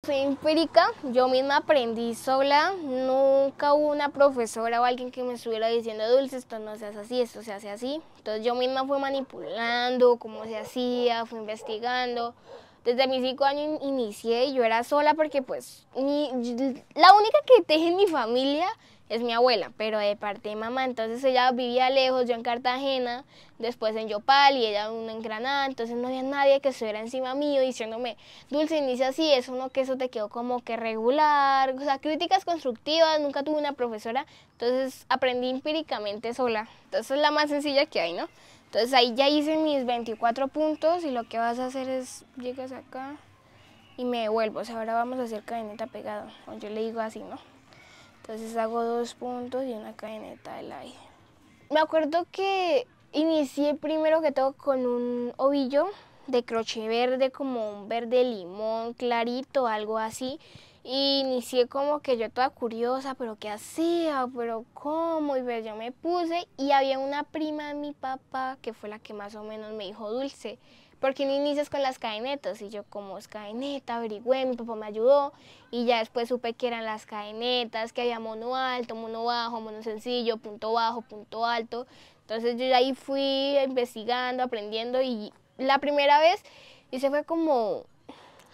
Soy empírica, yo misma aprendí sola, nunca hubo una profesora o alguien que me estuviera diciendo, Dulce, esto no se hace así, esto se hace así. Entonces yo misma fui manipulando cómo se hacía, fui investigando. Desde mis 5 años inicié y yo era sola porque pues la única que teje en mi familia es mi abuela, pero de parte de mamá. Entonces ella vivía lejos, yo en Cartagena, después en Yopal y ella en Granada. Entonces no había nadie que estuviera encima mío diciéndome, Dulce, inicia así, eso no, que eso te quedó como que regular. O sea, críticas constructivas, nunca tuve una profesora. Entonces aprendí empíricamente sola. Entonces es la más sencilla que hay, ¿no? Entonces ahí ya hice mis 24 puntos y lo que vas a hacer es, llegas acá y me devuelvo. O sea, ahora vamos a hacer cadeneta pegado, o yo le digo así, ¿no? Entonces hago 2 puntos y una cadeneta del aire. Me acuerdo que inicié primero que todo con un ovillo de crochet verde, como un verde limón clarito, algo así. Y inicié como que yo toda curiosa, pero ¿qué hacía? ¿Pero cómo? Y pues yo me puse y había una prima de mi papá que fue la que más o menos me dijo, Dulce, ¿por qué no inicias con las cadenetas? Y yo, como es cadeneta, averigüé, mi papá me ayudó y ya después supe que eran las cadenetas, que había mono alto, mono bajo, mono sencillo, punto bajo, punto alto. Entonces yo ahí fui investigando, aprendiendo y la primera vez hice fue como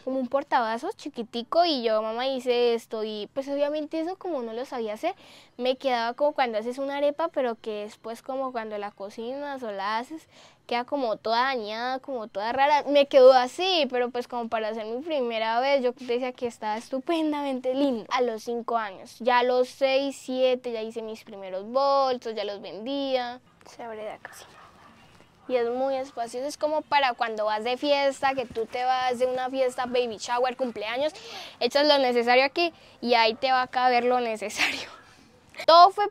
un portavasos chiquitico y yo, mamá, hice esto y pues obviamente eso como no lo sabía hacer, me quedaba como cuando haces una arepa, pero que después como cuando la cocinas o la haces, queda como toda dañada, como toda rara, me quedó así, pero pues como para hacer mi primera vez, yo decía que estaba estupendamente linda. A los 5 años, ya a los 6, 7 ya hice mis primeros bolsos, ya los vendía, se abre de acá así. Y es muy espacioso, es como para cuando vas de fiesta, que tú te vas de una fiesta, baby shower, cumpleaños, echas lo necesario aquí y ahí te va a caber lo necesario. Todo fue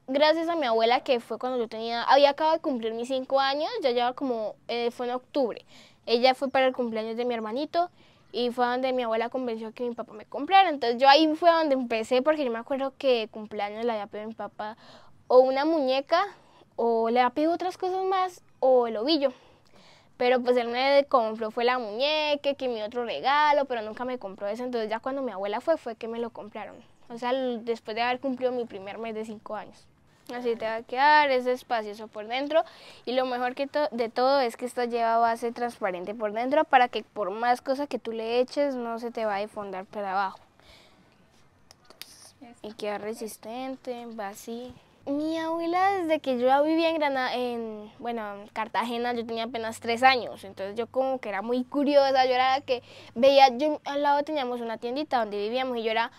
gracias a mi abuela, que fue cuando había acabado de cumplir mis 5 años, ya llevaba como, fue en octubre. Ella fue para el cumpleaños de mi hermanito y fue donde mi abuela convenció a que mi papá me comprara. Entonces yo ahí fue donde empecé, porque yo me acuerdo que cumpleaños le había pedido a mi papá o una muñeca, o le había pedido otras cosas más, o el ovillo. Pero pues él me compró, fue la muñeca, que mi otro regalo, pero nunca me compró eso. Entonces ya cuando mi abuela fue que me lo compraron. O sea, después de haber cumplido mi primer mes de 5 años. Así te va a quedar, es espacioso por dentro. Y lo mejor de todo es que esto lleva base transparente por dentro para que por más cosas que tú le eches no se te va a defondar para abajo. Y queda resistente, va así. Mi abuela, desde que yo vivía en Granada, en Cartagena, yo tenía apenas 3 años, entonces yo como que era muy curiosa, yo era la que veía, yo al lado teníamos una tiendita donde vivíamos y yo era,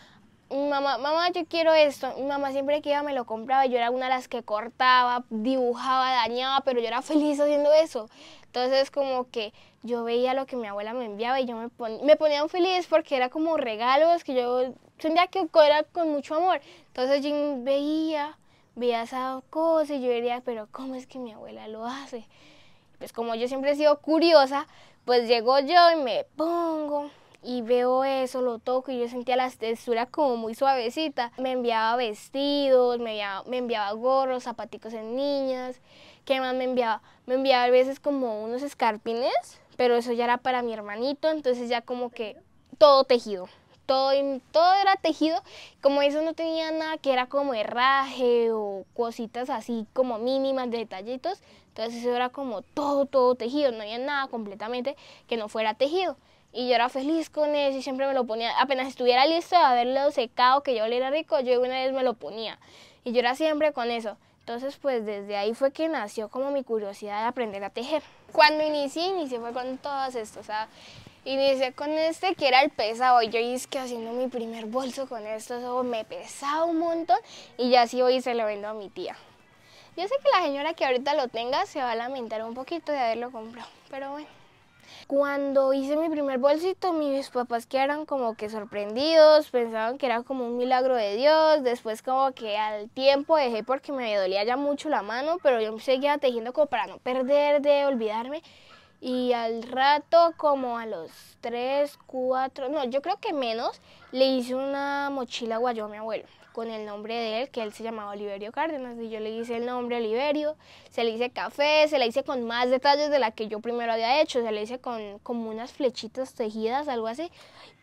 mamá, yo quiero esto, mi mamá siempre que iba me lo compraba, y yo era una de las que cortaba, dibujaba, dañaba, pero yo era feliz haciendo eso. Entonces como que yo veía lo que mi abuela me enviaba y yo me ponía feliz porque era como regalos que yo sentía que era con mucho amor. Entonces yo veía esa cosa y yo diría, pero ¿cómo es que mi abuela lo hace? Pues como yo siempre he sido curiosa, pues llego yo y me pongo y veo eso, lo toco y yo sentía la textura como muy suavecita. Me enviaba vestidos, me enviaba gorros, zapaticos en niñas. ¿Qué más me enviaba? Me enviaba a veces como unos escarpines, pero eso ya era para mi hermanito, entonces ya como que todo tejido. Todo era tejido, como eso no tenía nada que era como herraje o cositas así como mínimas, de detallitos, entonces eso era como todo tejido, no había nada completamente que no fuera tejido. Y yo era feliz con eso y siempre me lo ponía, apenas estuviera listo de haberlo secado, que yo oliera rico, yo una vez me lo ponía. Y yo era siempre con eso. Entonces pues desde ahí fue que nació como mi curiosidad de aprender a tejer. Cuando inicié fue con todas estas, o sea, inicié con este que era el pesado y yo hice que haciendo mi primer bolso con esto, eso me pesaba un montón y ya así hoy se lo vendo a mi tía. Yo sé que la señora que ahorita lo tenga se va a lamentar un poquito de haberlo comprado, pero bueno. Cuando hice mi primer bolsito, mis papás quedaron como que sorprendidos, pensaban que era como un milagro de Dios. Después como que al tiempo dejé porque me dolía ya mucho la mano, pero yo seguía tejiendo como para no perder de olvidarme. Y al rato, como a los 3, 4, no, yo creo que menos, le hice una mochila guayó a mi abuelo, con el nombre de él, que él se llamaba Oliverio Cárdenas, y yo le hice el nombre Oliverio, se le hice café, se le hice con más detalles de la que yo primero había hecho, se le hice con como unas flechitas tejidas, algo así.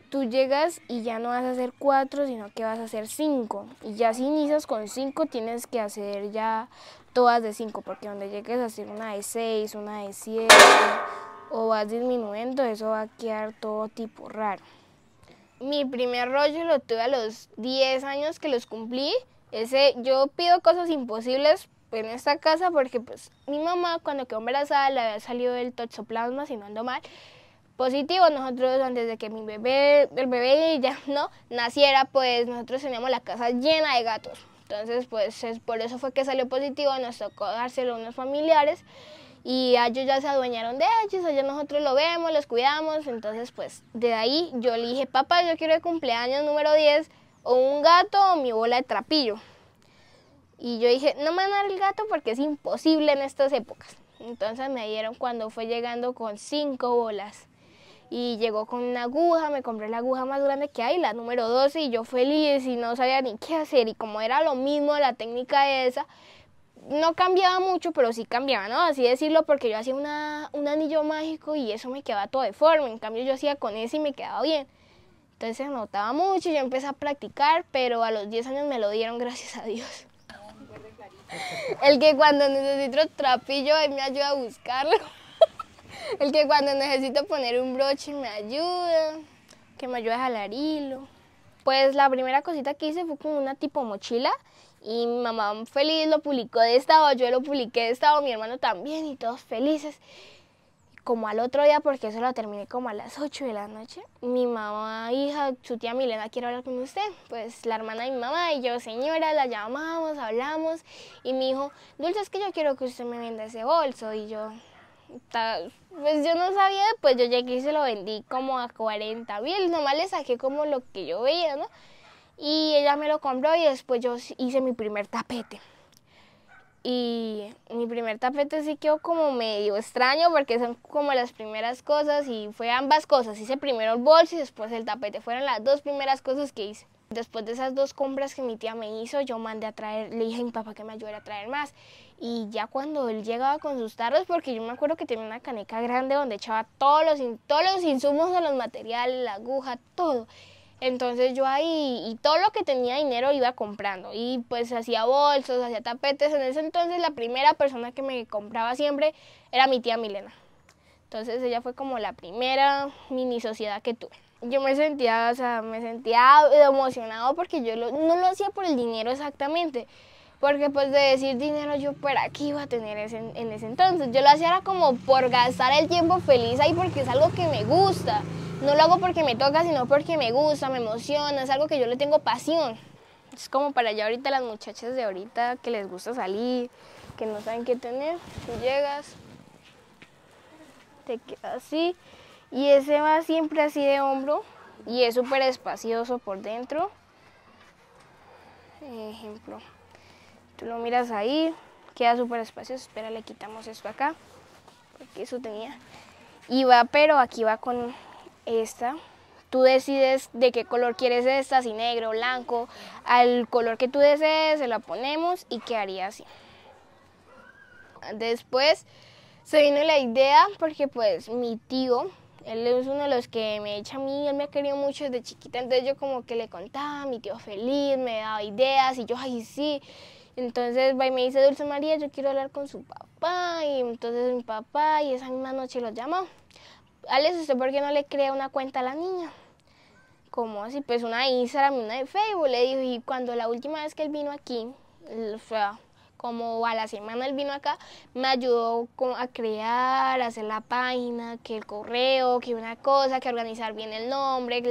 tú llegas y ya no vas a hacer 4, sino que vas a hacer 5. Y ya si inicias con 5, tienes que hacer ya todas de 5, porque donde llegues a hacer una de 6, una de 7, o vas disminuyendo, eso va a quedar todo tipo raro. Mi primer rollo lo tuve a los 10 años que los cumplí. Yo pido cosas imposibles en esta casa porque pues mi mamá cuando quedó embarazada le había salido el toxoplasma, si no ando mal, positivo. Nosotros antes de que el bebé ya no naciera, pues nosotros teníamos la casa llena de gatos. Entonces pues por eso fue que salió positivo, nos tocó dárselo a unos familiares. Y ellos ya se adueñaron de ellos, allá nosotros lo vemos, los cuidamos. Entonces pues de ahí yo le dije, papá, yo quiero de cumpleaños número 10 o un gato o mi bola de trapillo. Y yo dije, no me van a dar el gato porque es imposible en estas épocas. Entonces me dieron cuando fue llegando con 5 bolas. Y llegó con una aguja, me compré la aguja más grande que hay, la número 12, y yo feliz y no sabía ni qué hacer. Y como era lo mismo la técnica esa, no cambiaba mucho, pero sí cambiaba, ¿no? Así decirlo, porque yo hacía un anillo mágico y eso me quedaba todo deforme. En cambio yo hacía con ese y me quedaba bien. Entonces se notaba mucho y yo empecé a practicar, pero a los 10 años me lo dieron, gracias a Dios. El que cuando necesito trapillo él me ayuda a buscarlo. El que cuando necesito poner un broche me ayuda, que me ayuda a jalar hilo. Pues la primera cosita que hice fue como una tipo mochila. Y mi mamá feliz lo publicó de estado, yo lo publiqué de estado, mi hermano también, y todos felices. Como al otro día, porque eso lo terminé como a las 8 de la noche, mi mamá, hija, su tía Milena, quiero hablar con usted. Pues la hermana de mi mamá y yo, señora, la llamamos, hablamos, y me dijo, Dulce, es que yo quiero que usted me venda ese bolso. Y yo, pues yo no sabía, pues yo llegué y se lo vendí como a 40.000, nomás le saqué como lo que yo veía, ¿no? Y ella me lo compró y después yo hice mi primer tapete. Y mi primer tapete sí quedó como medio extraño porque son como las primeras cosas y fue ambas cosas. Hice primero el bolso y después el tapete. Fueron las dos primeras cosas que hice. Después de esas 2 compras que mi tía me hizo, yo mandé a traer, le dije a mi papá que me ayudara a traer más. Y ya cuando él llegaba con sus tarros, porque yo me acuerdo que tenía una caneca grande donde echaba todos los insumos de los materiales, la aguja, todo. Entonces yo ahí, y todo lo que tenía dinero iba comprando, y pues hacía bolsos, hacía tapetes. En ese entonces la primera persona que me compraba siempre era mi tía Milena. Entonces ella fue como la primera mini sociedad que tuve. Yo me sentía emocionado porque yo no lo hacía por el dinero exactamente. Porque pues de decir dinero yo para qué iba a tener en ese entonces. Yo lo hacía era como por gastar el tiempo feliz ahí porque es algo que me gusta. No lo hago porque me toca, sino porque me gusta, me emociona, es algo que yo le tengo pasión. Es como para allá ahorita las muchachas de ahorita que les gusta salir, que no saben qué tener. Tú llegas, te quedas así y ese va siempre así de hombro y es súper espacioso por dentro. Ejemplo, tú lo miras ahí, queda súper espacioso. Espera, le quitamos esto acá, porque eso tenía. Y va, pero aquí va con esta. Tú decides de qué color quieres esta, si negro, blanco. Al color que tú desees se la ponemos y quedaría así. Después se vino la idea porque pues mi tío, él es uno de los que me echa a mí, él me ha querido mucho desde chiquita, entonces yo como que le contaba, mi tío feliz, me daba ideas y yo, ay sí. Entonces va y me dice, Dulce María, yo quiero hablar con su papá. Y entonces mi papá, y esa misma noche lo llamó. Alex, ¿usted por qué no le crea una cuenta a la niña? ¿Cómo así? Pues una de Instagram y una de Facebook, le dijo. Y cuando la última vez que él vino aquí, o sea, como a la semana él vino acá, me ayudó a crear, a hacer la página, que el correo, que una cosa, que organizar bien el nombre,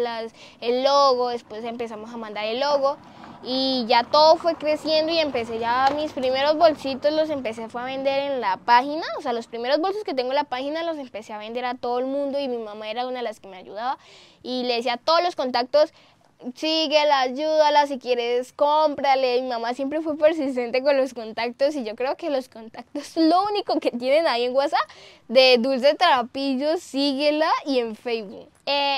el logo. Después empezamos a mandar el logo. Y ya todo fue creciendo y empecé ya mis primeros bolsitos los empecé a vender en la página, o sea, los primeros bolsos que tengo en la página los empecé a vender a todo el mundo y mi mamá era una de las que me ayudaba y le decía a todos los contactos, síguela, ayúdala, si quieres cómprale. Mi mamá siempre fue persistente con los contactos y yo creo que los contactos lo único que tienen ahí en WhatsApp de Dulce Trapillo, síguela y en Facebook.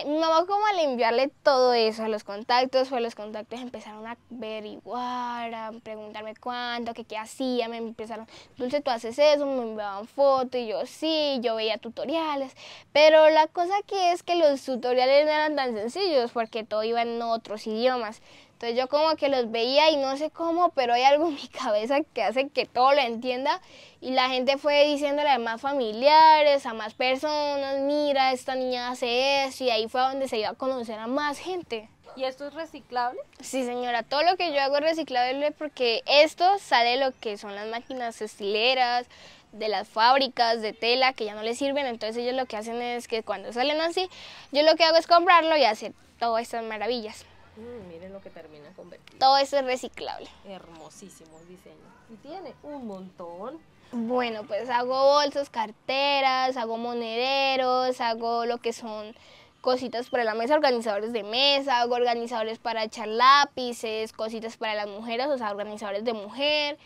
Mi mamá, como al enviarle todo eso a los contactos, pues los contactos empezaron a averiguar, a preguntarme cuánto, qué hacía, me empezaron, Dulce, tú haces eso, me enviaban fotos y yo sí, yo veía tutoriales, pero la cosa aquí es que los tutoriales no eran tan sencillos porque todo iba en otros idiomas. Entonces yo como que los veía y no sé cómo, pero hay algo en mi cabeza que hace que todo lo entienda. Y la gente fue diciéndole a más familiares, a más personas, mira, esta niña hace eso, y ahí fue donde se iba a conocer a más gente. ¿Y esto es reciclable? Sí, señora, todo lo que yo hago es reciclable porque esto sale de lo que son las máquinas textileras, de las fábricas de tela que ya no les sirven. Entonces ellos lo que hacen es que cuando salen así, yo lo que hago es comprarlo y hacer todas estas maravillas. Miren lo que termina convertido. Todo eso es reciclable. Hermosísimo diseño. Y tiene un montón. Bueno, pues hago bolsos, carteras, hago monederos, hago lo que son cositas para la mesa, organizadores de mesa, hago organizadores para echar lápices, cositas para las mujeres, o sea, organizadores de mujer.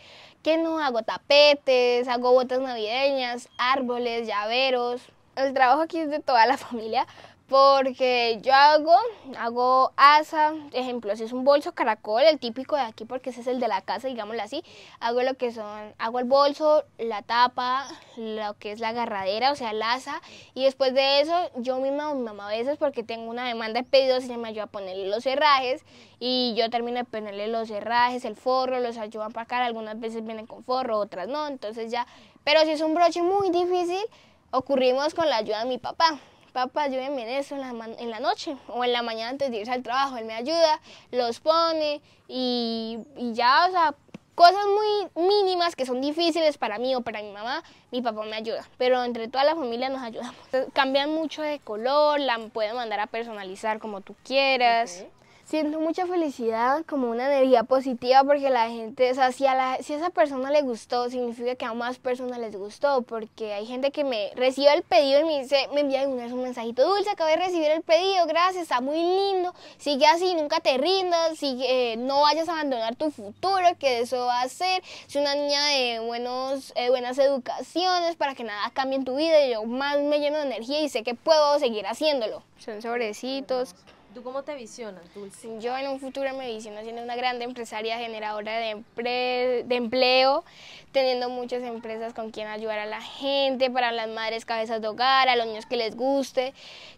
¿Qué no? Hago tapetes, hago botas navideñas, árboles, llaveros. El trabajo aquí es de toda la familia. Porque yo hago asa, ejemplo, si es un bolso caracol, el típico de aquí porque ese es el de la casa, digámoslo así, hago el bolso, la tapa, lo que es la agarradera, o sea, el asa, y después de eso yo misma o mi mamá a veces porque tengo una demanda de pedidos, ella me ayuda a ponerle los herrajes y yo termino de ponerle los herrajes, el forro, los ayudo a empacar, algunas veces vienen con forro, otras no, entonces ya, pero si es un broche muy difícil, ocurrimos con la ayuda de mi papá. Papá, ayúdenme en eso en la noche o en la mañana antes de irse al trabajo. Él me ayuda, los pone y ya, o sea, cosas muy mínimas que son difíciles para mí o para mi mamá, mi papá me ayuda. Pero entre toda la familia nos ayudamos. Cambian mucho de color, la pueden mandar a personalizar como tú quieras. Okay. Siento mucha felicidad, como una energía positiva porque la gente, o sea, si a esa persona le gustó, significa que a más personas les gustó, porque hay gente que me recibe el pedido y me envía un mensajito: Dulce, acabo de recibir el pedido, gracias, está muy lindo, sigue así, nunca te rindas, no vayas a abandonar tu futuro, que eso va a ser, es una niña de buenas educaciones para que nada cambie en tu vida, y yo más me lleno de energía y sé que puedo seguir haciéndolo. Son sobrecitos. ¿Tú cómo te visionas, Dulce? Yo en un futuro me visiono siendo una grande empresaria generadora de empleo, teniendo muchas empresas con quien ayudar a la gente, para las madres cabezas de hogar, a los niños que les guste,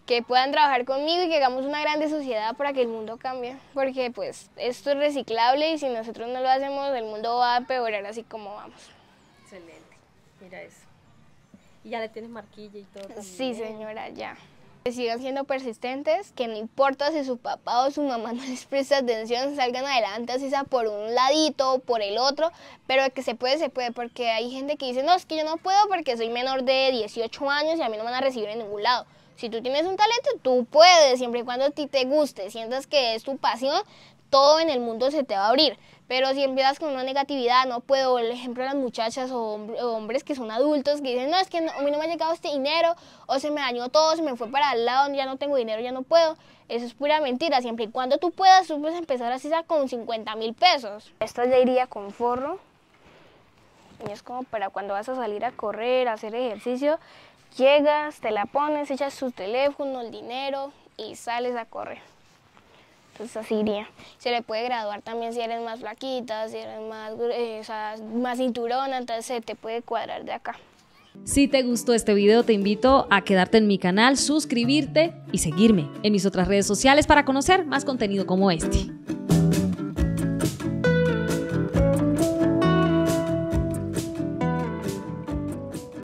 que puedan trabajar conmigo y que hagamos una grande sociedad para que el mundo cambie. Porque pues esto es reciclable y si nosotros no lo hacemos, el mundo va a empeorar así como vamos. Excelente, mira eso. ¿Y ya le tienes marquilla y todo también? Sí, señora, ya. Que sigan siendo persistentes, que no importa si su papá o su mamá no les presta atención, salgan adelante, así sea por un ladito o por el otro, pero que se puede, porque hay gente que dice, no, es que yo no puedo porque soy menor de 18 años y a mí no me van a recibir en ningún lado. Si tú tienes un talento, tú puedes, siempre y cuando a ti te guste, sientas que es tu pasión, todo en el mundo se te va a abrir. Pero si empiezas con una negatividad, no puedo, el ejemplo de las muchachas o hombres que son adultos que dicen, no, es que a mí no me ha llegado este dinero, o se me dañó todo, se me fue para el lado, ya no tengo dinero, ya no puedo. Eso es pura mentira, siempre y cuando tú puedas empezar así con 50.000 pesos. Esta ya iría con forro, y es como para cuando vas a salir a correr, a hacer ejercicio, llegas, te la pones, echas tu teléfono, el dinero y sales a correr. Entonces así iría. Se le puede graduar también si eres más flaquita, si eres más cinturona, entonces se te puede cuadrar de acá. Si te gustó este video, te invito a quedarte en mi canal, suscribirte y seguirme en mis otras redes sociales para conocer más contenido como este.